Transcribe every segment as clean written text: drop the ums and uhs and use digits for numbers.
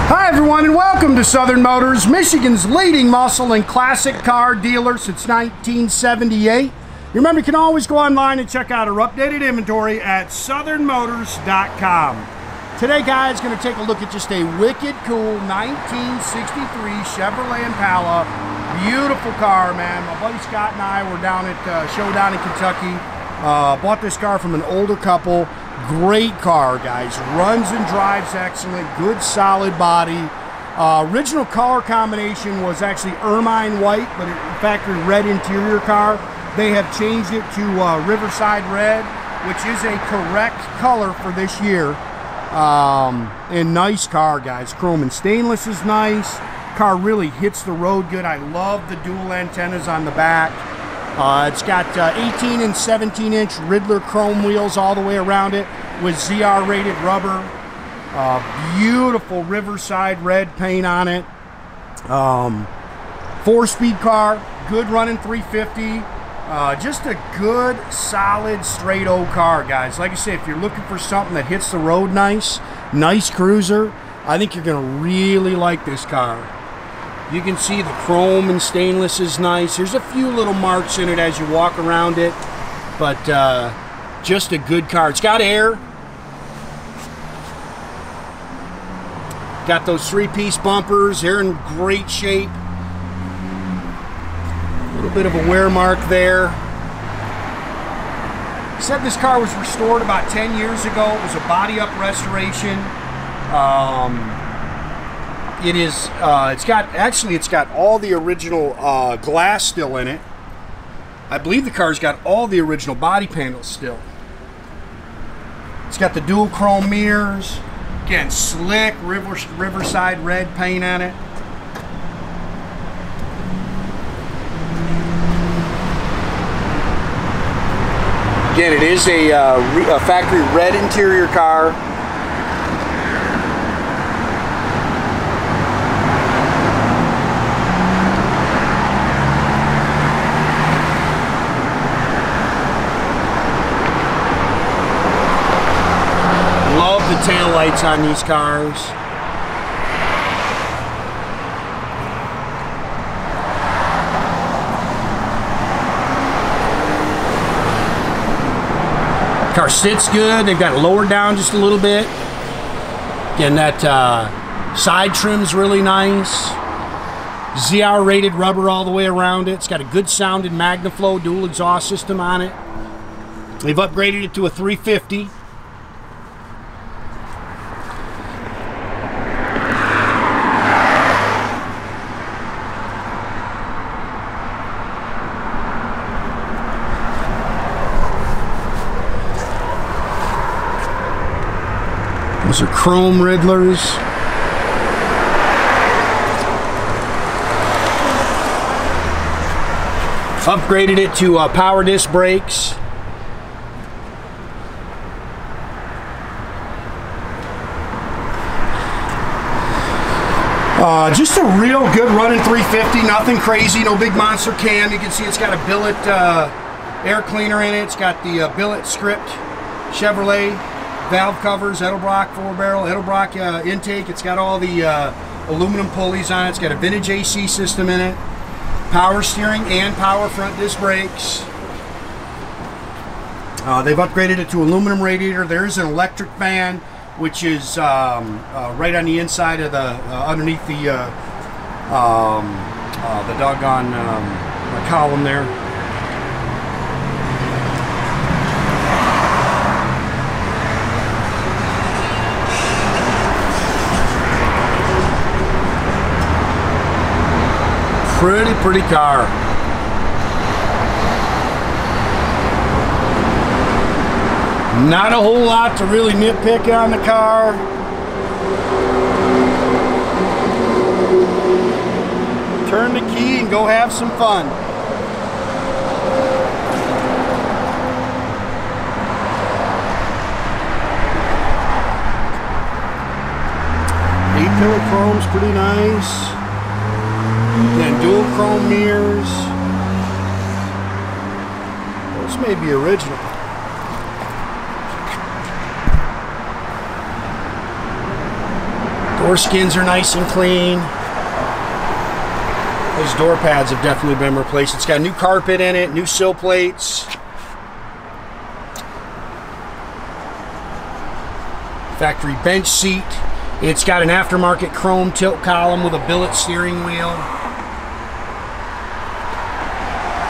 Hi everyone, and welcome to Southern Motors, Michigan's leading muscle and classic car dealer since 1978. Remember, you can always go online and check out our updated inventory at southernmotors.com. Today, guys, going to take a look at just a wicked cool 1963 Chevrolet Impala. Beautiful car, man. My buddy Scott and I were down at Showdown in Kentucky. Bought this car from an older couple. Great car, guys. Runs and drives excellent. Good solid body. Original color combination was actually ermine white, but in factory red interior car. They have changed it to Riverside red, which is a correct color for this year. And nice car, guys. Chrome and stainless is nice. Car really hits the road good. I love the dual antennas on the back. It's got 18 and 17-inch Ridler chrome wheels all the way around it with ZR rated rubber. Beautiful Riverside red paint on it. 4-speed car, good running 350. Just a good, solid, straight old car, guys. Like I said, if you're looking for something that hits the road nice cruiser, I think you're going to really like this car. You can see the chrome and stainless is nice. There's a few little marks in it as you walk around it, but just a good car. It's got air. Got those 3-piece bumpers. They're in great shape. A little bit of a wear mark there. Said this car was restored about 10 years ago. It was a body up restoration. It's got all the original glass still in it. I believe the car's got all the original body panels still. It's got the dual chrome mirrors. Again, slick Riverside red paint on it. Again, it is a factory red interior car. Love the tail lights on these cars. Car sits good. They've got it lowered down just a little bit. Again, that side trim's really nice. ZR rated rubber all the way around it. It's got a good sounding Magnaflow dual exhaust system on it. They've upgraded it to a 350. Those are chrome Ridlers. Upgraded it to power disc brakes. Just a real good running 350, nothing crazy, no big monster cam. You can see it's got a billet air cleaner in it. It's got the billet script Chevrolet valve covers, Edelbrock 4-barrel, Edelbrock intake. It's got all the aluminum pulleys on it. It's got a vintage AC system in it. Power steering and power front disc brakes. They've upgraded it to aluminum radiator. There is an electric fan, which is right on the inside of the, underneath the doggone column there. Pretty car. Not a whole lot to really nitpick on the car. Turn the key and go have some fun. A-pillar chrome's pretty nice. Then dual chrome mirrors. This may be original. Door skins are nice and clean. Those door pads have definitely been replaced. It's got new carpet in it, new sill plates. Factory bench seat. It's got an aftermarket chrome tilt column with a billet steering wheel.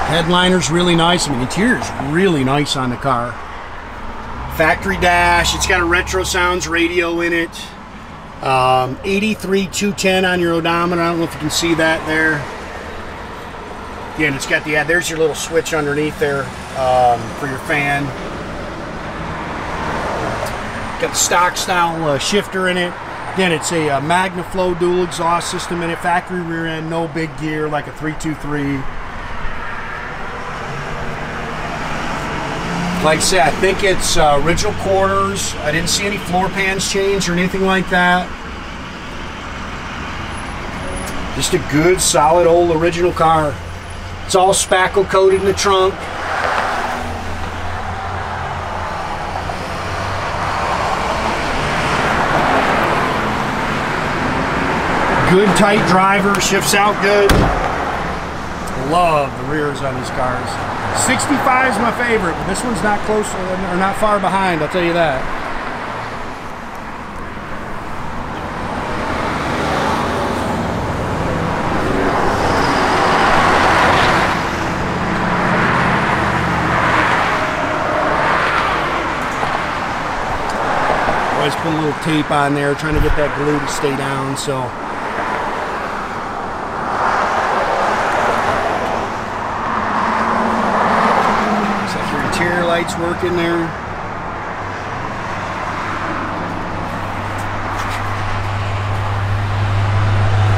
Headliner's really nice. I mean, the interior's really nice on the car. Factory dash. It's got a Retrosounds radio in it. 83,210 on your odometer. I don't know if you can see that there. Again, it's got the there's your little switch underneath there for your fan. Got the stock style shifter in it. Again, it's a Magnaflow dual exhaust system in it. Factory rear end, no big gear like a 323. Like I said, I think it's original quarters. I didn't see any floor pans changed or anything like that. Just a good, solid, old original car. It's all spackle coated in the trunk. Good tight driver, shifts out good. Love the rears on these cars. 65 is my favorite, but this one's not close or not far behind, I'll tell you that. Always put a little tape on there, trying to get that glue to stay down, so. Interior lights working there.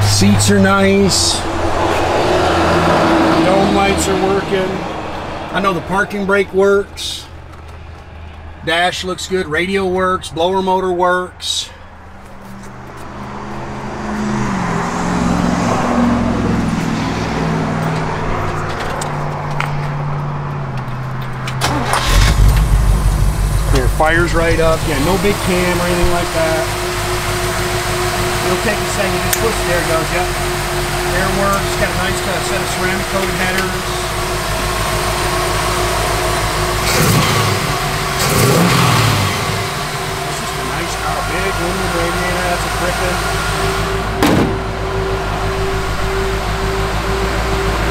Seats are nice. Dome lights are working. I know the parking brake works. Dash looks good. Radio works. Blower motor works. Fires right up. Yeah, no big cam or anything like that. It'll take a second. Just switch. There it goes. Yep. Air works. Got a nice set of ceramic coated headers. It's just a nice car. Big aluminum radiator. That's a Griffin.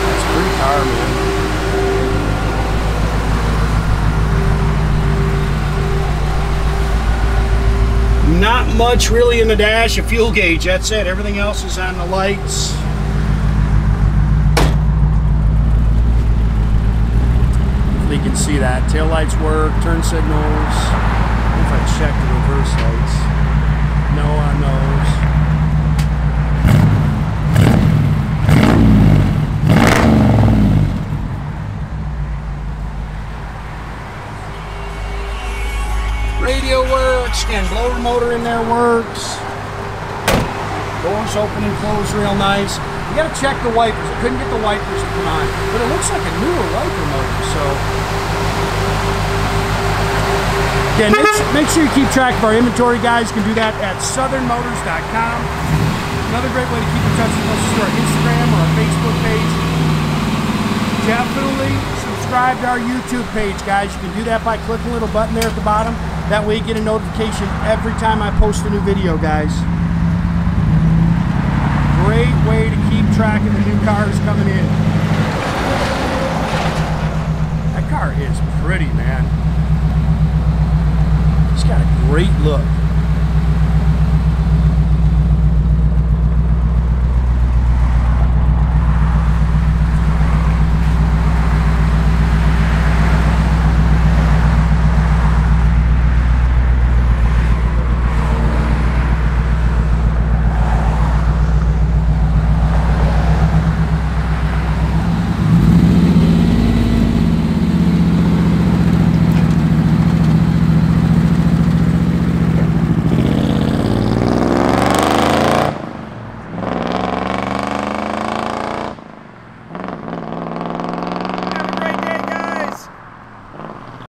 That's a pretty car, man. Not much really in the dash, a fuel gauge, that's it. Everything else is on the lights. Hopefully you can see that. Tail lights work, turn signals. If I check the reverse lights. No on those. Radio works, again, blower motor in there works. Doors open and close real nice. You gotta check the wipers. I couldn't get the wipers to come on, but it looks like a newer wiper motor, so. Again, make sure you keep track of our inventory, guys. You can do that at southernmotors.com. Another great way to keep in touch with us is through our Instagram or our Facebook page. Definitely subscribe to our YouTube page, guys. You can do that by clicking the little button there at the bottom. That way you get a notification every time I post a new video, guys. Great way to keep track of the new cars coming in. That car is pretty, man. It's got a great look.